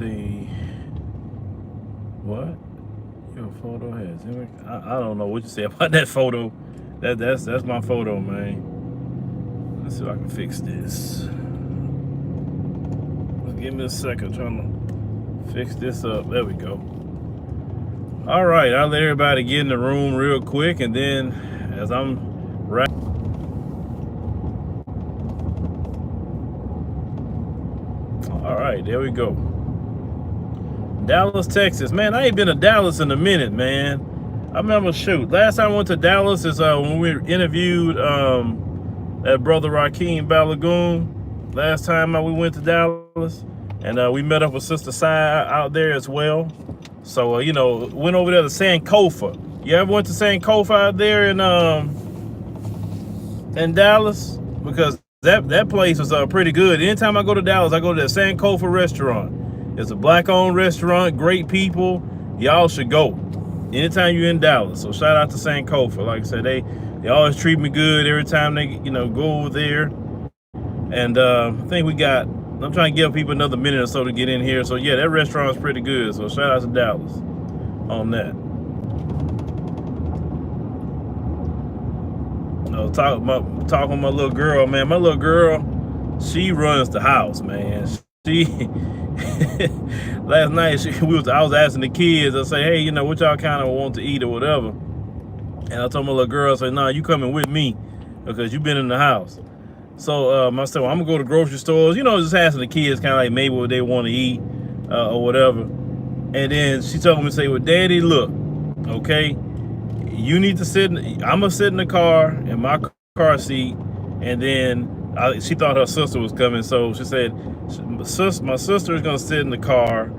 see. What? Your photo has. I don't know what you say about that photo. That's my photo, man. Let's see if I can fix this. Just give me a second, trying to fix this up. There we go. All right, I'll let everybody get in the room real quick, and then as I'm right. All right, there we go. Dallas, Texas. Man, I ain't been to Dallas in a minute, man. I remember, shoot, last time I went to Dallas is when we interviewed that brother Rakeem Balagoon. Last time we went to Dallas, and we met up with Sister Sai out there as well. So, you know, went over there to Sankofa. You ever went to Sankofa out there in Dallas? Because that place was pretty good. Anytime I go to Dallas, I go to the Sankofa restaurant. It's a black-owned restaurant, great people. Y'all should go anytime you're in Dallas. So shout out to Sankofa. Like I said, they always treat me good every time they, you know, go over there. And I think I'm trying to give people another minute or so to get in here. So yeah, that restaurant is pretty good. So shout out to Dallas on that. Talking with my little girl, man. My little girl, she runs the house, man. She last night I was asking the kids. I say, hey, you know, what y'all kind of want to eat or whatever. And I told my little girl, I said, nah, you coming with me because you've been in the house. So I said, well, I'm gonna go to grocery stores, you know, just asking the kids kind of like maybe what they want to eat or whatever. And then she told me, say, well, Daddy, look, okay, you need to I'm gonna sit in the car in my car seat. And then she thought her sister was coming, so she said, my sister is gonna sit in the car,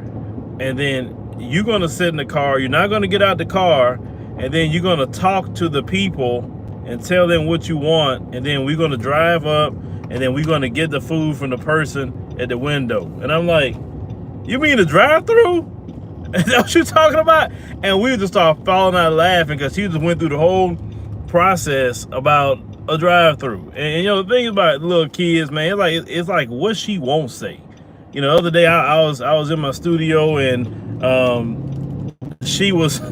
and then you're gonna sit in the car. You're not gonna get out the car, and then you're gonna talk to the people and tell them what you want, and then we're gonna drive up, and then we're gonna get the food from the person at the window. And I'm like, you mean the drive-through? Is that what you're talking about? And we just started falling out laughing because she just went through the whole process about a drive-through. And you know, the thing about little kids, man, it's like what she won't say. You know, the other day I was in my studio, and she was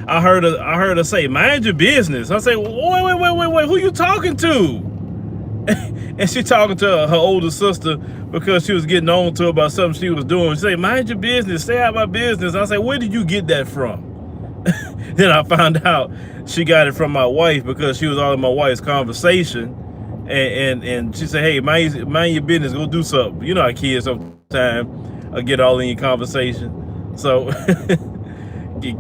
I heard her say, mind your business. I say, wait, who you talking to? And she talking to her older sister because she was getting on to her about something she was doing. She say, mind your business, stay out of my business. I say, where did you get that from? Then I found out she got it from my wife because she was all in my wife's conversation, and she said, hey, mind your business, go do something. You know how kids sometimes get all in your conversation. So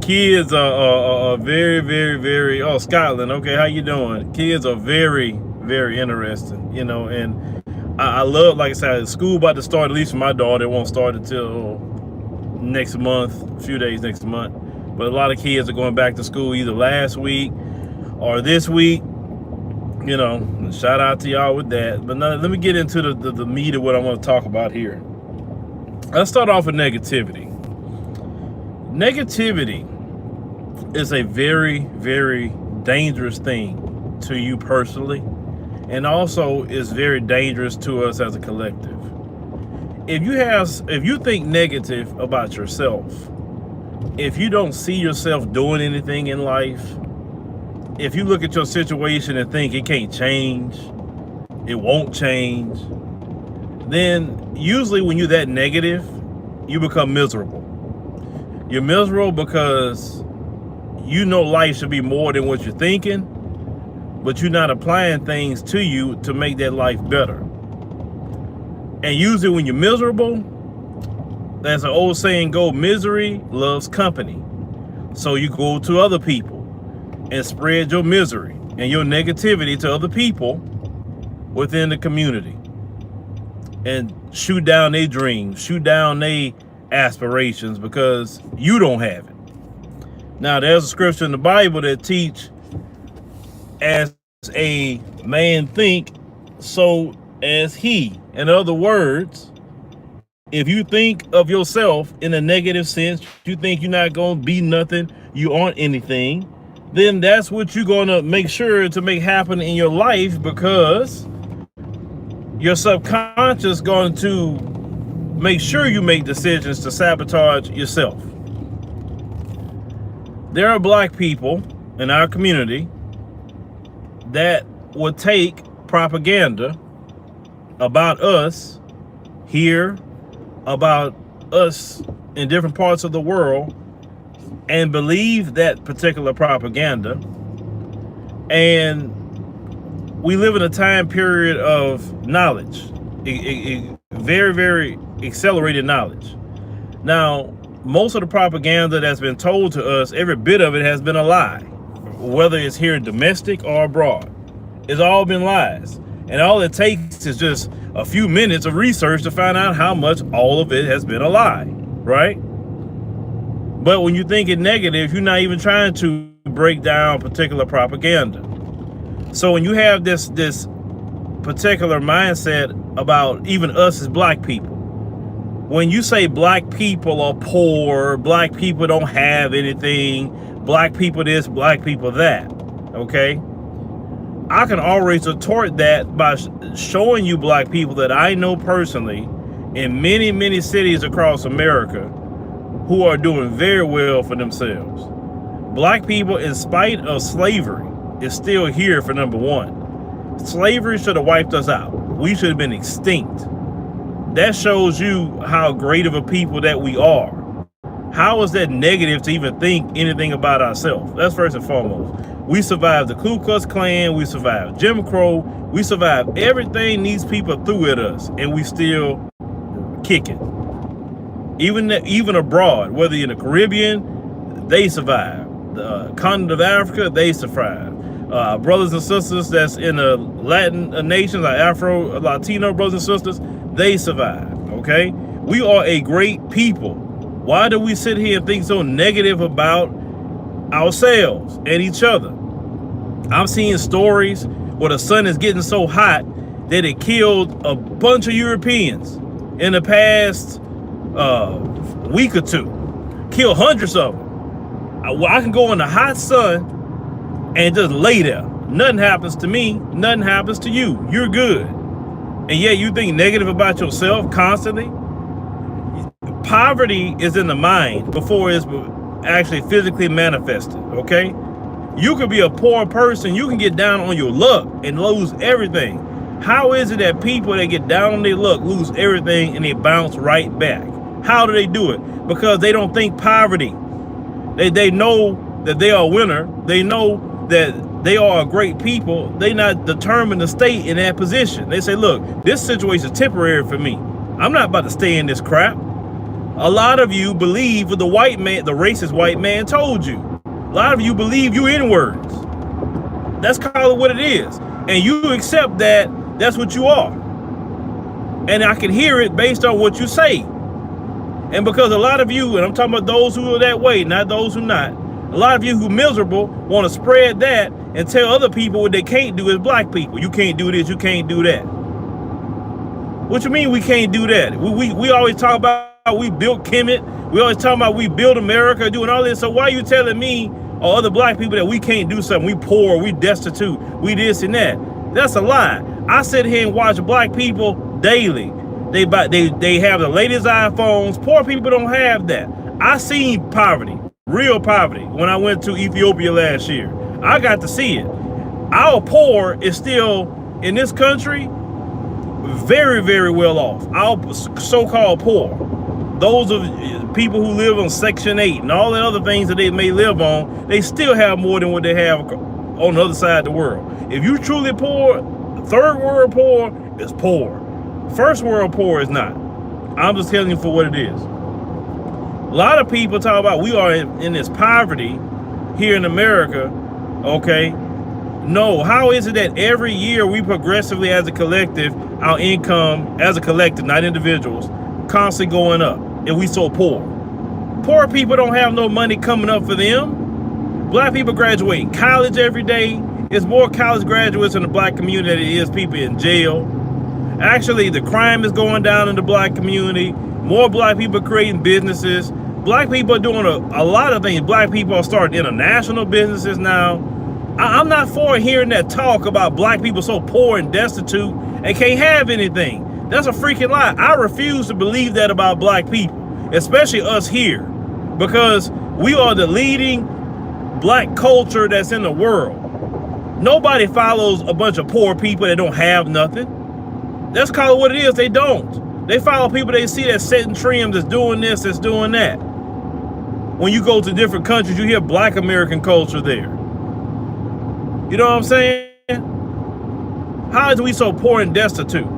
kids are very, very, very, oh, Scotland, okay, how you doing? Kids are very, very interesting, you know, and I love, like I said, school about to start, at least for my daughter. It won't start until next month, a few days next month. But a lot of kids are going back to school either last week or this week, you know, shout out to y'all with that. But now, let me get into the meat of what I want to talk about here. Let's start off with negativity. Negativity is a very, very dangerous thing to you personally, and also is very dangerous to us as a collective. If you think negative about yourself, if you don't see yourself doing anything in life, if you look at your situation and think it can't change, it won't change, then usually when you're that negative, you become miserable. You're miserable because you know life should be more than what you're thinking, but you're not applying things to you to make that life better. And usually when you're miserable, as an old saying goes, misery loves company. So you go to other people and spread your misery and your negativity to other people within the community, and shoot down their dreams, shoot down their aspirations because you don't have it. Now, there's a scripture in the Bible that teach, as a man think, so as he. In other words, if you think of yourself in a negative sense, you think you're not going to be nothing, you aren't anything, then that's what you're going to make sure to make happen in your life, because your subconscious going to make sure you make decisions to sabotage yourself. There are black people in our community that will take propaganda about us here, about us in different parts of the world, and believe that particular propaganda. And we live in a time period of knowledge, very, very accelerated knowledge. Now, most of the propaganda that's been told to us, every bit of it has been a lie, whether it's here domestic or abroad. It's all been lies. And all it takes is just a few minutes of research to find out how much all of it has been a lie, right? But when you think it negative, you're not even trying to break down particular propaganda. So when you have this particular mindset about even us as black people, when you say black people are poor, black people don't have anything, black people this, black people that, okay? I can always retort that by showing you black people that I know personally in many, many cities across America who are doing very well for themselves. Black people, in spite of slavery, is still here for number one. Slavery should have wiped us out. We should have been extinct. That shows you how great of a people that we are. How is that negative to even think anything about ourselves? That's first and foremost. We survived the Ku Klux Klan, we survived Jim Crow, we survived everything these people threw at us, and we still kicking. Even abroad, whether you're in the Caribbean, they survived. The continent of Africa, they survived. Brothers and sisters that's in the Latin nations, like Latino brothers and sisters, they survive, okay? We are a great people. Why do we sit here and think so negative about ourselves and each other? I'm seeing stories where the sun is getting so hot that it killed a bunch of Europeans in the past week or two. Killed hundreds of them. I can go in the hot sun and just lay there. Nothing happens to me, nothing happens to you. You're good. And yet you think negative about yourself constantly? Poverty is in the mind before it's actually physically manifested, okay? You could be a poor person, you can get down on your luck and lose everything. How is it that people that get down on their luck lose everything and they bounce right back? How do they do it? Because they don't think poverty. They know that they are a winner. They know that they are a great people. They not determined to stay in that position. They say, look, this situation is temporary for me. I'm not about to stay in this crap. A lot of you believe what the white man, the racist white man told you. A lot of you believe you N-words. That's call it what it is. And you accept that that's what you are. And I can hear it based on what you say. And because a lot of you, and I'm talking about those who are that way, not those who not, a lot of you who miserable want to spread that and tell other people what they can't do as black people. You can't do this, you can't do that. What you mean we can't do that? We always talk about we built Kemet. We always talk about we built America, doing all this. So why are you telling me or other black people that we can't do something? We poor, we destitute, we this and that. That's a lie. I sit here and watch black people daily. They have the latest iPhones. Poor people don't have that. I seen poverty, real poverty, when I went to Ethiopia last year. I got to see it. Our poor is still, in this country, very, very well off. Our so-called poor. Those of people who live on Section 8 and all the other things that they may live on, they still have more than what they have on the other side of the world. If you truly poor, third world poor is poor. First world poor is not. I'm just telling you for what it is. A lot of people talk about we are in this poverty here in America, okay? No, how is it that every year we progressively as a collective, our income as a collective, not individuals, constantly going up, and we so poor? Poor people don't have no money coming up for them. Black people graduating college every day. There's more college graduates in the black community than it is people in jail. Actually, the crime is going down in the black community. More black people creating businesses. Black people are doing a lot of things. Black people are starting international businesses now. I'm not for hearing that talk about black people so poor and destitute and can't have anything. That's a freaking lie. I refuse to believe that about black people, especially us here, because we are the leading black culture that's in the world. Nobody follows a bunch of poor people that don't have nothing. That's called what it is. They don't. They follow people they see that's setting trims, that's doing this, that's doing that. When you go to different countries, you hear black American culture there. You know what I'm saying? How is we so poor and destitute?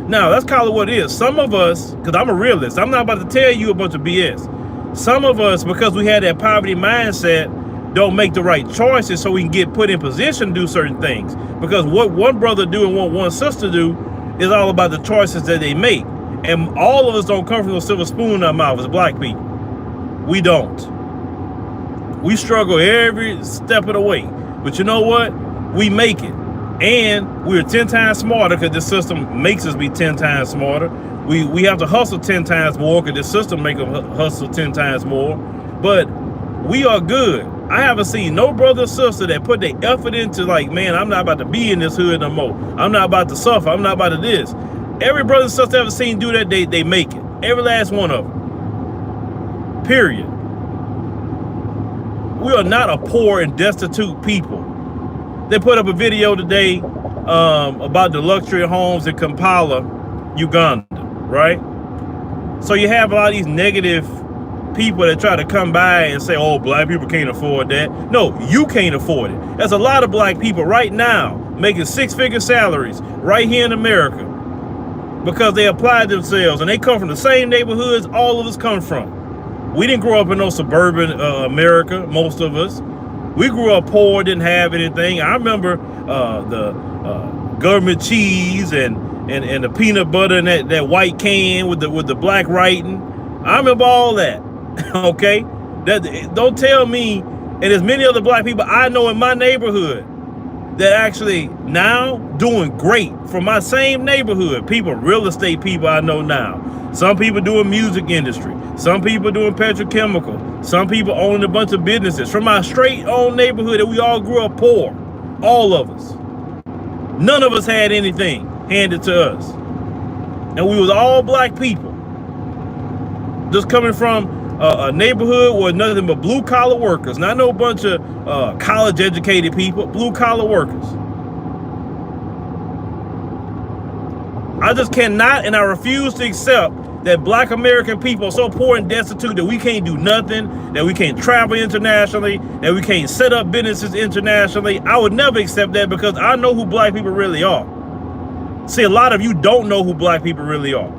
Now, that's call it what it is. Some of us, because I'm a realist, I'm not about to tell you a bunch of BS. Some of us, because we had that poverty mindset, don't make the right choices so we can get put in position to do certain things. Because what one brother do and what one sister do is all about the choices that they make. And all of us don't come from a silver spoon in our mouth as black people. We don't. We struggle every step of the way. But you know what? We make it. And we're 10 times smarter because the system makes us be 10 times smarter. We have to hustle 10 times more because the system makes us hustle 10 times more. But we are good. I haven't seen no brother or sister that put their effort into like, man, I'm not about to be in this hood no more. I'm not about to suffer. I'm not about to this. Every brother and sister I've ever seen do that, they make it. Every last one of them. Period. We are not a poor and destitute people. They put up a video today about the luxury homes in Kampala, Uganda, right? So you have a lot of these negative people that try to come by and say, oh, black people can't afford that. No, you can't afford it. There's a lot of black people right now making six-figure salaries right here in America because they applied themselves and they come from the same neighborhoods all of us come from. We didn't grow up in no suburban America, most of us. We grew up poor, didn't have anything. I remember the government cheese and the peanut butter in that white can with the black writing. I remember all that. Okay, don't tell me. And there's many other black people I know in my neighborhood that actually now doing great from my same neighborhood. People, real estate people I know now. Some people doing music industry. Some people doing petrochemical. Some people owning a bunch of businesses from my straight own neighborhood that we all grew up poor. All of us. None of us had anything handed to us. And we was all black people. Just coming from a neighborhood where nothing but blue collar workers. Not no bunch of college educated people, blue collar workers. I just cannot and I refuse to accept that black American people are so poor and destitute that we can't do nothing, that we can't travel internationally, that we can't set up businesses internationally. I would never accept that because I know who black people really are. See, a lot of you don't know who black people really are.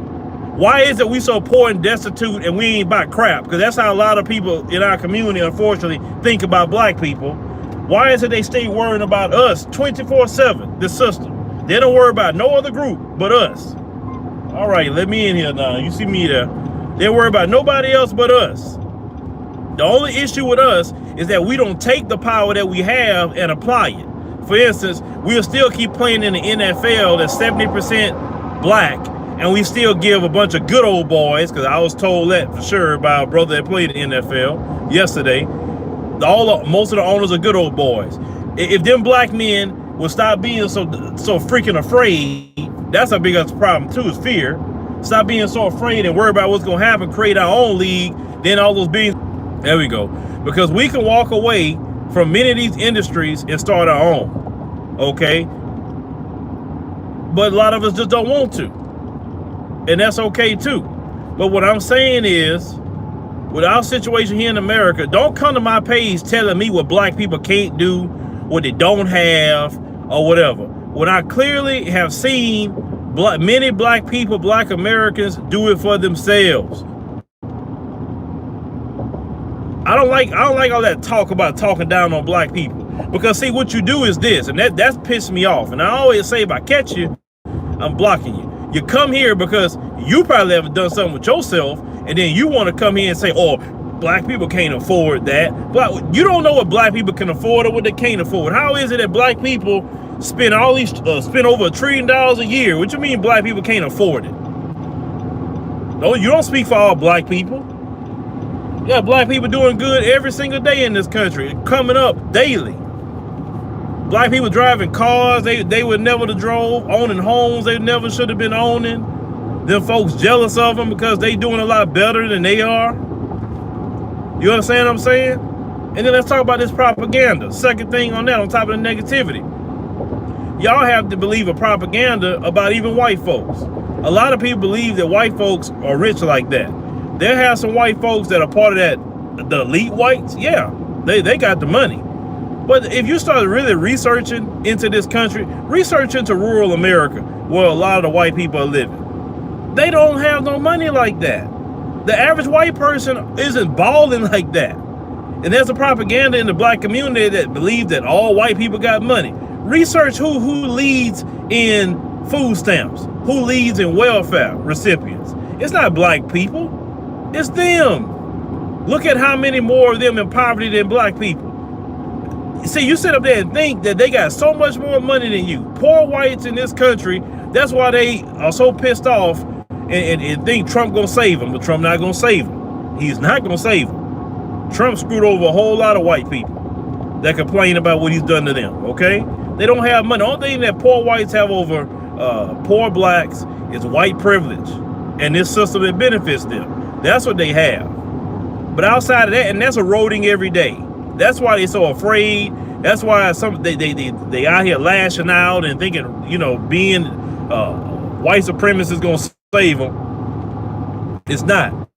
Why is it we so poor and destitute and we ain't about crap? Because that's how a lot of people in our community, unfortunately, think about black people. Why is it they stay worrying about us 24/7, the system? They don't worry about no other group but us. All right, let me in here now. You see me there. They worry about nobody else but us. The only issue with us is that we don't take the power that we have and apply it. For instance, we'll still keep playing in the NFL that's 70% black, and we still give a bunch of good old boys, because I was told that for sure by a brother that played in the NFL yesterday. Most of the owners are good old boys. If them black men will stop being so freaking afraid, that's our biggest problem too, is fear. Stop being so afraid and worry about what's gonna happen, create our own league, then all those beings. There we go. Because we can walk away from many of these industries and start our own, okay? But a lot of us just don't want to. And that's okay too. But what I'm saying is, with our situation here in America, don't come to my page telling me what black people can't do, what they don't have, or whatever. When I clearly have seen many black people, black Americans, do it for themselves. I don't like all that talk about talking down on black people. Because see, what you do is this, and that's pissed me off. And I always say, if I catch you, I'm blocking you. You come here because you probably haven't done something with yourself, and then you want to come here and say, oh, black people can't afford that. But you don't know what black people can afford or what they can't afford. How is it that black people spend over $1 trillion a year? What you mean black people can't afford it? No, you don't speak for all black people. Yeah, black people doing good every single day in this country, coming up daily. Black people driving cars they would never have drove, owning homes they never should have been owning. Them folks jealous of them because they doing a lot better than they are. You understand what I'm saying? And then let's talk about this propaganda. Second thing on that, on top of the negativity. Y'all have to believe a propaganda about even white folks. A lot of people believe that white folks are rich like that. There have some white folks that are part of that, the elite whites. Yeah, they got the money. But if you start really researching into this country, research into rural America, where a lot of the white people are living, they don't have no money like that. The average white person isn't balling like that. And there's a propaganda in the black community that believes that all white people got money. Research who leads in food stamps, who leads in welfare recipients. It's not black people, it's them. Look at how many more of them in poverty than black people. See, you sit up there and think that they got so much more money than you. Poor whites in this country, that's why they are so pissed off and think Trump gonna save them, but Trump not gonna save them. He's not gonna save them. Trump screwed over a whole lot of white people that complain about what he's done to them, okay? They don't have money. The only thing that poor whites have over poor blacks is white privilege and this system that benefits them. That's what they have. But outside of that, and that's eroding every day. That's why they're so afraid. That's why they out here lashing out and thinking, you know, being white supremacists is gonna save them. It's not.